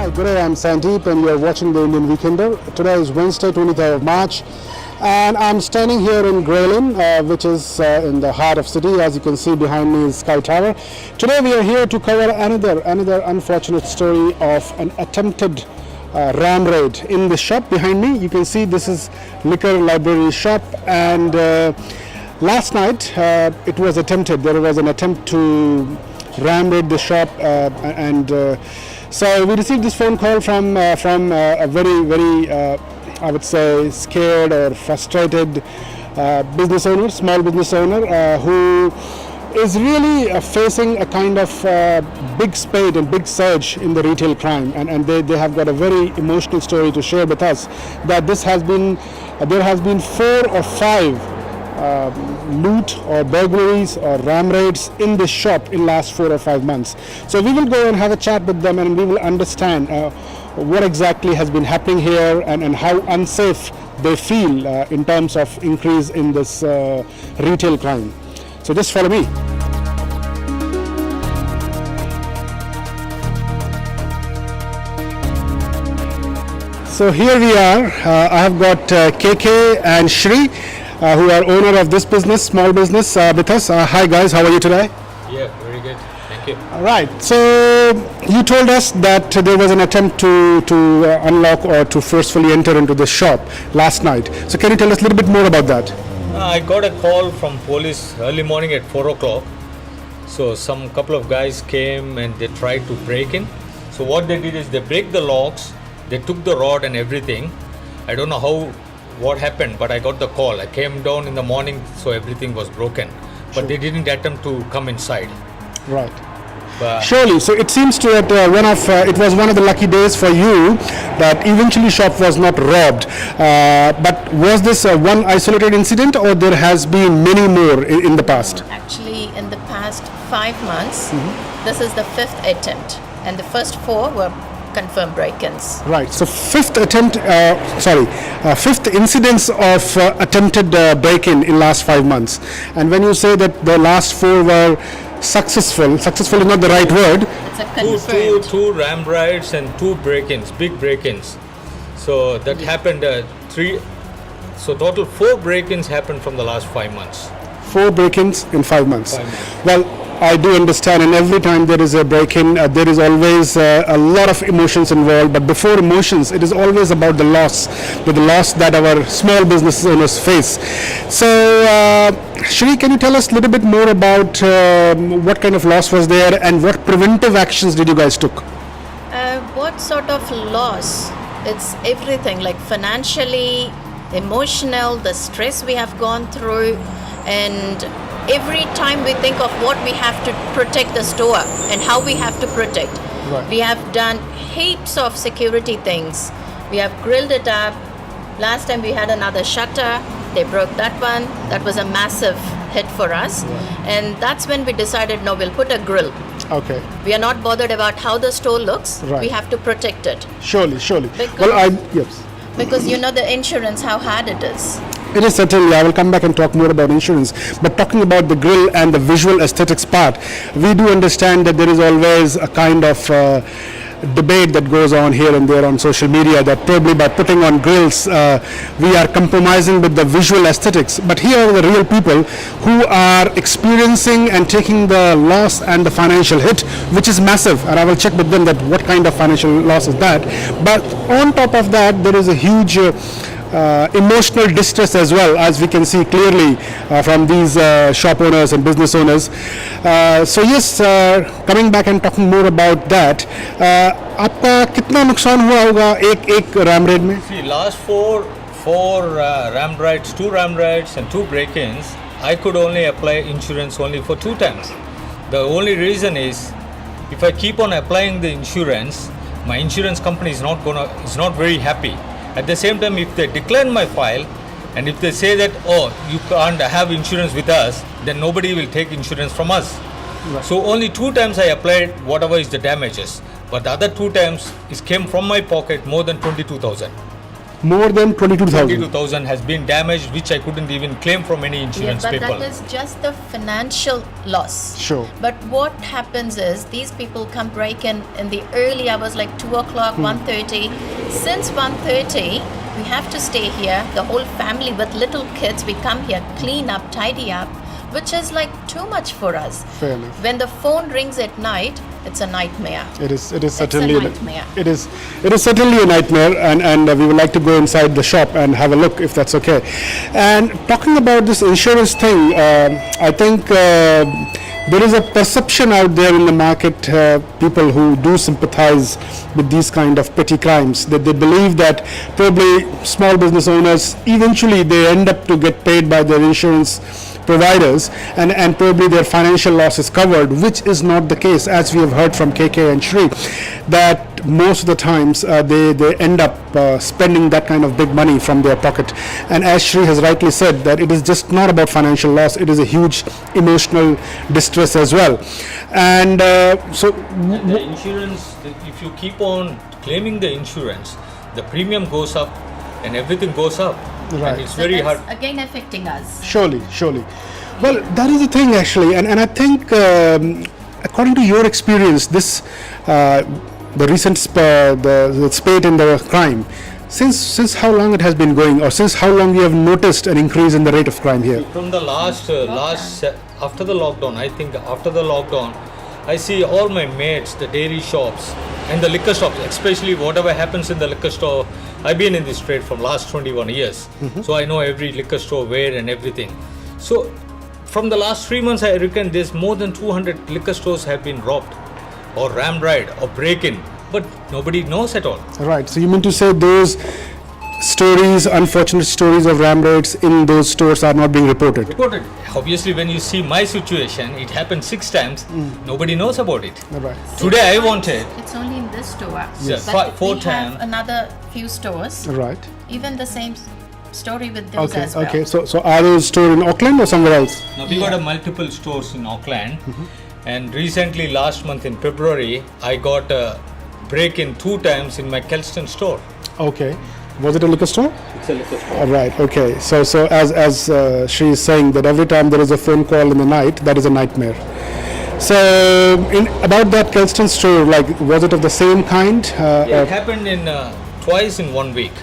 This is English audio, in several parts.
Hi, good day. I'm Sandeep and you're watching the Indian Weekender. Today is Wednesday, 23rd of March, and I'm standing here in 𝐤𝐤𝐿, which is in the heart of city. As you can see behind me is Sky Tower. Today we are here to cover another unfortunate story of an attempted ram raid in the shop behind me. You can see this is liquor library shop, and last night it was attempted. There was an attempt to ram raid the shop, so we received this phone call from a very I would say scared or frustrated small business owner who is really facing a kind of big spate and big surge in the retail crime, and they have got a very emotional story to share with us, that there has been 4 or 5 loot or burglaries or ram raids in this shop in last 4 or 5 months. So we will go and have a chat with them, and we will understand what exactly has been happening here, and how unsafe they feel in terms of increase in this retail crime. So just follow me. So here we are. I have got KK and Shri, who are owner of this business, small business, with us. Hi guys, how are you today? Yeah, very good. Thank you. All right. So you told us that there was an attempt to unlock or to forcefully enter into the shop last night. So can you tell us a little bit more about that? I got a call from police early morning at 4 o'clock. So some couple of guys came and they tried to break in. So what they did is they break the locks, they took the rod and everything. I don't know what happened, but I got the call. I came down in the morning, so everything was broken. But Sure. they didn't attempt to come inside. Right. But Surely. So it seems to that it was one of the lucky days for you that eventually shop was not robbed. But was this one isolated incident, or there has been many more in the past? Actually, in the past 5 months, this is the 5th attempt, and the first 4 were confirmed break-ins. Right. So fifth incidence of attempted break-in last 5 months. And when you say that the last 4 were successful is not the right word. It's a confirmed. two ram raids and 2 break-ins, big break-ins. So that happened 3. So total 4 break-ins happened from the last 5 months. 4 break-ins in 5 months. 5 months. Well, I do understand, and every time there is a break-in, there is always a lot of emotions involved. But before emotions, it is always about the loss that our small business owners face. So, Shri, can you tell us a little bit more about what kind of loss was there, and what preventive actions did you guys took? What sort of loss? It's everything, like financially, emotional, the stress we have gone through, and every time we think of what we have to protect the store and how we have to protect. Right. We have done heaps of security things. We have grilled it up. Last time we had another shutter. They broke that one. That was a massive hit for us. And that's when we decided, no, we'll put a grill. Okay. We are not bothered about how the store looks. Right. We have to protect it. Surely. Because- Yes. Because you know the insurance, how hard it is. It is certainly. I will come back and talk more about insurance. But talking about the grill and the visual aesthetics part, we do understand that there is always a kind of debate that goes on here and there on social media, that probably by putting on grills, we are compromising with the visual aesthetics. But here are the real people who are experiencing and taking the loss and the financial hit, which is massive. And I will check with them that what kind of financial loss is that. But on top of that, there is a huge emotional distress as well, as we can see clearly from these shop owners and business owners. So yes, coming back and talking more about that, आपका कितना नुकसान हुआ होगा एक ram raid में? See, last four ram raids, 2 ram raids and 2 break-ins, I could only apply insurance only for 2 times. The only reason is, if I keep on applying the insurance, my insurance company is not very happy. At the same time, if they decline my file, and if they say that, oh, you can't have insurance with us, then nobody will take insurance from us. Right. So only 2 times I applied whatever is the damages. But the other 2 times it came from my pocket more than 22,000. More than 22,000. 22,000 has been damaged, which I couldn't even claim from any Yeah, insurance but people. that is just the financial loss. Sure. But what happens is these people come break in the early hours, like 2 o'clock, 1:30. Since 1:30, we have to stay here. The whole family with little kids, we come here, clean up, tidy up, which is like too much for us. Fair enough. When the phone rings at night, it's a nightmare. It is It's a certainly nightmare. It is certainly a nightmare, and we would like to go inside the shop and have a look if that's okay. And talking about this insurance thing, I think there is a perception out there in the market, people who do sympathize with these kind of petty crimes, that they believe that probably small business owners eventually they end up to get paid by their insurance providers, and probably their financial loss is covered, which is not the case, as we have heard from KK and Shri, that most of the times they end up spending that kind of big money from their pocket. And as Shri has rightly said, that it is just not about financial loss, it is a huge emotional distress as well. And so And the insurance, if you keep on claiming the insurance, the premium goes up and everything goes up. Right. And it's So very that's hard. again affecting us. Surely. Well, that is the thing actually, and I think according to your experience, this the recent the spate in the crime, since how long it has been going, or since how long you have noticed an increase in the rate of crime here? From the after the lockdown, I think after the lockdown, I see all my mates, the dairy shops and the liquor shops, especially whatever happens in the liquor store. I've been in this trade for last 21 years, so I know every liquor store where and everything. So from the last 3 months, I reckon there's more than 200 liquor stores have been robbed or rammed or break-in, but nobody knows at all. Right. So you mean to say those stories, unfortunate stories of ram raids in those stores are not being reported? Reported. Obviously, when you see my situation, it happened 6 times. Nobody knows about it. Right. Today I wanted. It's only in this store. Yes. But Four we times. have another few stores. Right. Even the same story with those Okay. as well. Okay. So are those stored in Auckland or somewhere else? Now we got a multiple stores in Auckland, and recently last month in February, I got a break-in 2 times in my Kelston store. Okay. Was it a liquor store? It's a liquor store. All right. Okay. So as she is saying that every time there is a phone call in the night, that is a nightmare. So about that Kelston store, like, was it of the same kind? It happened in twice in 1 week.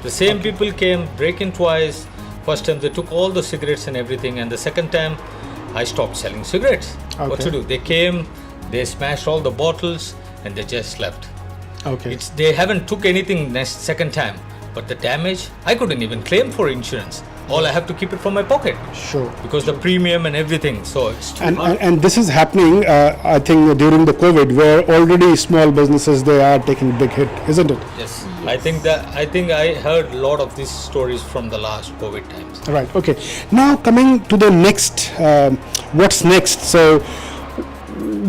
The same people came, break in twice. First time they took all the cigarettes and everything, and the second time I stopped selling cigarettes. What Okay. to do? They came, they smashed all the bottles, and they just left. Okay. They haven't took anything second time, but the damage I couldn't even claim for insurance. All I have to keep it from my pocket Sure. because the premium and everything. So it's too And, hard. and this is happening, I think, during the COVID, where already small businesses, they are taking big hit, isn't it? Yes. I think I heard a lot of these stories from the last COVID times. Right. Okay. Now coming to the next, what's next? So,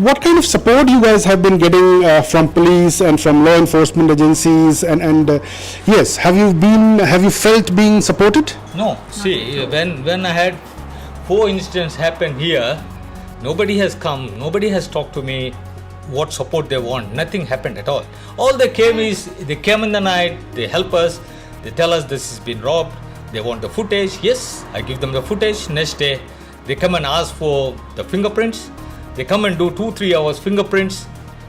what kind of support you guys have been getting from police and from law enforcement agencies? And yes, have you felt being supported? No, see, when I had 4 incidents happen here, nobody has come, nobody has talked to me what support they want. Nothing happened at all. All they came is, they came in the night, they help us, they tell us this has been robbed, they want the footage. Yes, I give them the footage. Next day, they come and ask for the fingerprints. They come and do 2-3 hours fingerprints.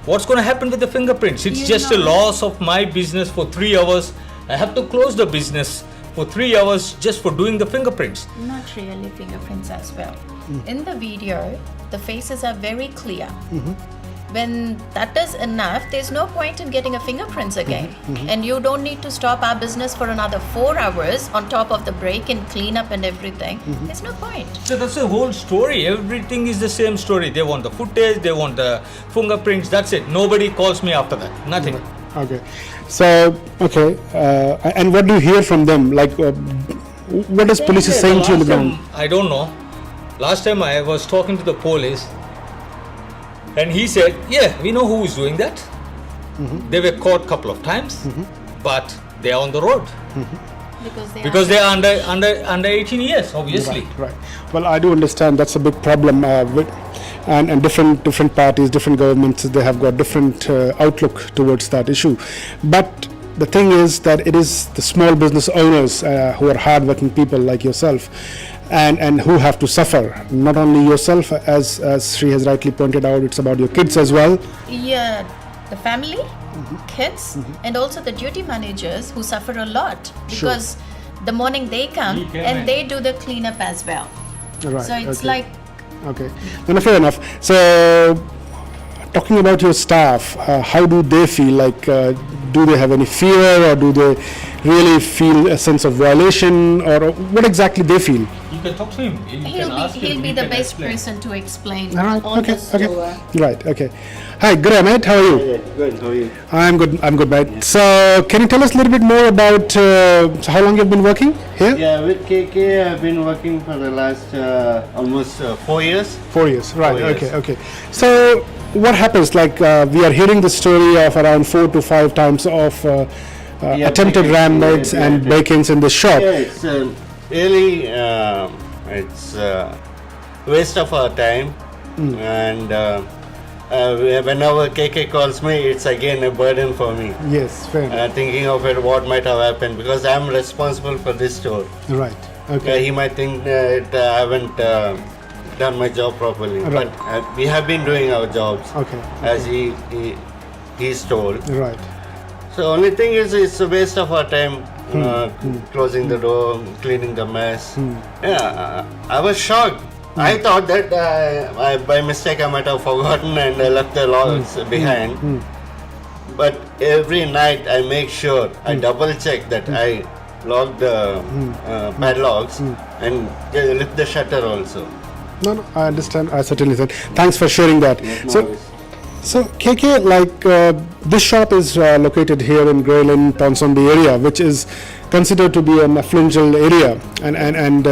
What's going to happen with the fingerprints? It's just a loss of my business for 3 hours. I have to close the business for 3 hours just for doing the fingerprints. Not really fingerprints as well. In the video, the faces are very clear. When that is enough, there's no point in getting a fingerprints again. And you don't need to stop our business for another 4 hours on top of the break and clean up and everything. There's no point. So that's the whole story. Everything is the same story. They want the footage, they want the fingerprints, that's it. Nobody calls me after that. Nothing. Okay. So, okay. And what do you hear from them? Like, what is police is saying to you on the ground? I don't know. Last time I was talking to the police, and he said, yeah, we know who is doing that. They were caught a couple of times, but they are on the road. Because they are under 18 years, obviously. Right. Well, I do understand that's a big problem, and different parties, different governments, they have got different outlook towards that issue. But the thing is that it is the small business owners who are hardworking people like yourself, and who have to suffer. Not only yourself, as Sri has rightly pointed out, it's about your kids as well. Yeah, the family, kids, and also the duty managers who suffer a lot because the morning they come and they do the cleanup as well. Right. So it's okay. like, Okay. No, fair enough. So, talking about your staff, how do they feel? Like, do they have any fear, or do they really feel a sense of violation, or what exactly they feel? You can talk to him. You can ask him, he'll be he the can best explain. person to explain All right. on Okay. the store. Okay. Right. Okay. Hi, good mate. How are you? Yeah, good. How are you? I'm good. I'm good, mate. So, can you tell us a little bit more about how long you've been working here? Yeah, with KK, I've been working for the last almost 4 years. 4 years. Right. 4 years. Okay. Okay. So, what happens? Like, we are hearing the story of around 4 to 5 times of attempted break-ins, ram raids yeah, and yeah. break-ins in the shop. Yeah, it's really it's waste of our time, and whenever KK calls me, it's again a burden for me. Yes. Fair enough. Thinking of it, what might have happened, because I'm responsible for this store. Right. Okay. He might think that I haven't done my job properly, Right. but we have been doing our jobs Okay. as he's told. Right. So only thing is, it's a waste of our time, closing the door, cleaning the mess. Yeah, I was shocked. I thought that by mistake I might have forgotten and I left the locks behind. But every night I make sure, I double check that I lock the padlocks and lift the shutter also. No, I understand. I certainly said. Thanks for sharing that. No So, worries. so KK, like this shop is located here in Grey Lane, Ponsonby area, which is considered to be an affluential area, and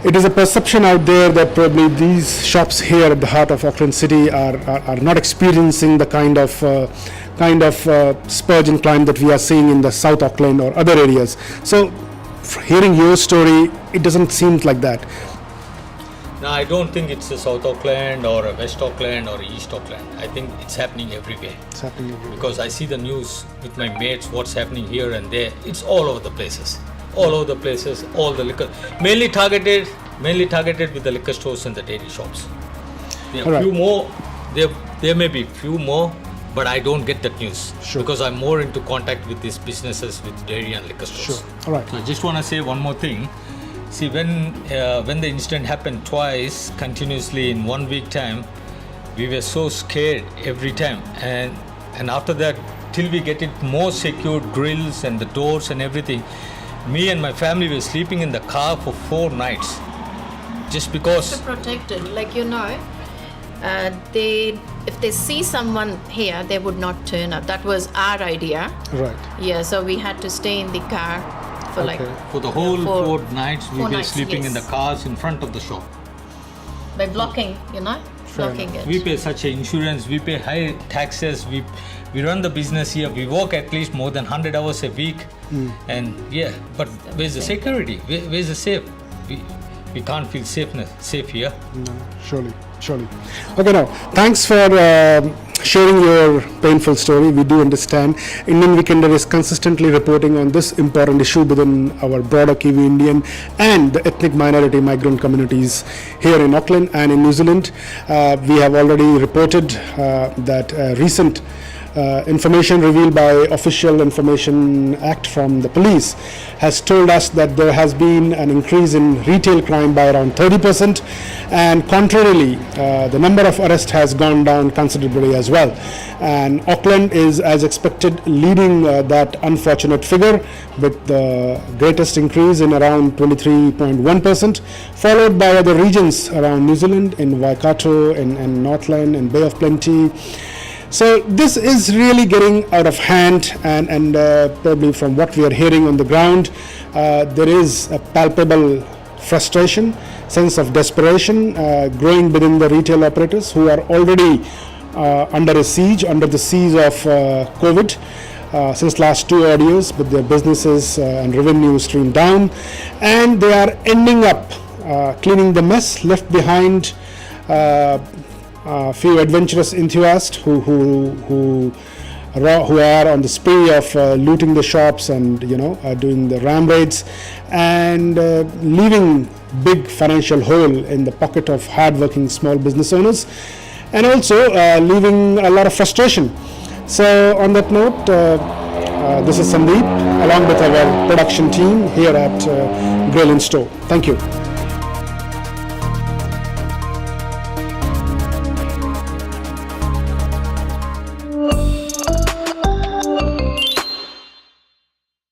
it is a perception out there that probably these shops here at the heart of Auckland City are not experiencing the kind of spurge and climb that we are seeing in the South Auckland or other areas. So, hearing your story, it doesn't seem like that. No, I don't think it's a South Auckland or a West Auckland or East Auckland. I think it's happening everywhere. It's happening everywhere. Because I see the news with my mates, what's happening here and there. It's all over the places. All over the places, all the liquor. Mainly targeted with the liquor stores and the dairy shops. There are Alright. few more, there may be few more, but I don't get that news. Sure. Because I'm more into contact with these businesses, with dairy and liquor stores. Sure. All right. So I just want to say one more thing. See, when the incident happened twice continuously in 1 week time, we were so scared every time, and after that, till we get it more secured, grills and the doors and everything, me and my family were sleeping in the car for 4 nights, just because. To protect it, like if they see someone here, they would not turn up. That was our idea. Right. Yeah, so we had to stay in the car for like Okay. For the whole Four- 4 nights, we 4 were nights, sleeping in the yes. cars in front of the shop. by blocking, blocking it. We pay such a insurance, we pay high taxes, we run the business here, we work at least more than 100 hours a week, and yeah, but where's the security? Where's the safe? We can't feel safe here. No, surely. Okay, now, thanks for sharing your painful story. We do understand. Indian Weekender is consistently reporting on this important issue within our broader Kiwi Indian and the ethnic minority migrant communities here in Auckland and in New Zealand. We have already reported that recent information revealed by Official Information Act from the police has told us that there has been an increase in retail crime by around 30%, and contrarily, the number of arrests has gone down considerably as well. And Auckland is, as expected, leading that unfortunate figure with the greatest increase in around 23.1%, followed by other regions around New Zealand, in Waikato, in Northland, in Bay of Plenty. So this is really getting out of hand, and probably from what we are hearing on the ground, there is a palpable frustration, sense of desperation growing within the retail operators who are already under the siege of COVID since last 2 odd years, with their businesses and revenue stream down, and they are ending up cleaning the mess left behind. A few adventurous enthusiasts who who are on the spree of looting the shops and doing the ram raids and leaving big financial hole in the pocket of hard-working small business owners, and also leaving a lot of frustration. So on that note, this is Sandeep along with our production team here at Grill and Store. Thank you.